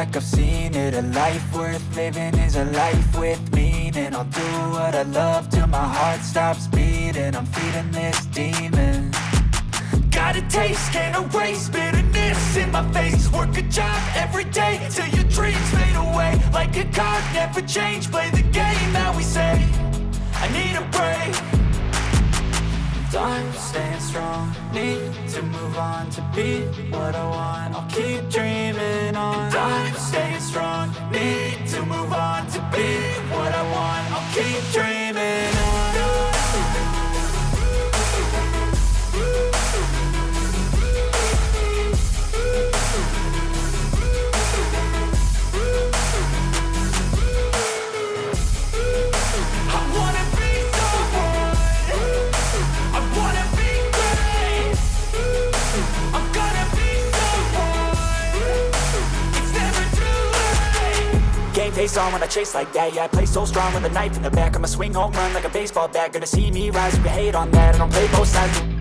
back, I've seen it. A life worth living is a life with meaning. I'll do what I love till my heart stops beating. I'm feeding this demon. Got a taste, can't erase bitterness in my face. Work a job every day till your dreams fade away. Like a card, never change, play the game that we say. I need a break. I'm staying strong, need to move on to be what I want. I'll keep dreaming on. I'm staying strong, need to move on to be what I want. I'll keep dreaming on. Face on when I chase like that. Yeah, I play so strong with a knife in the back. I'ma swing home run like a baseball bat. Gonna see me rise, you can hate on that. I don't play both sides.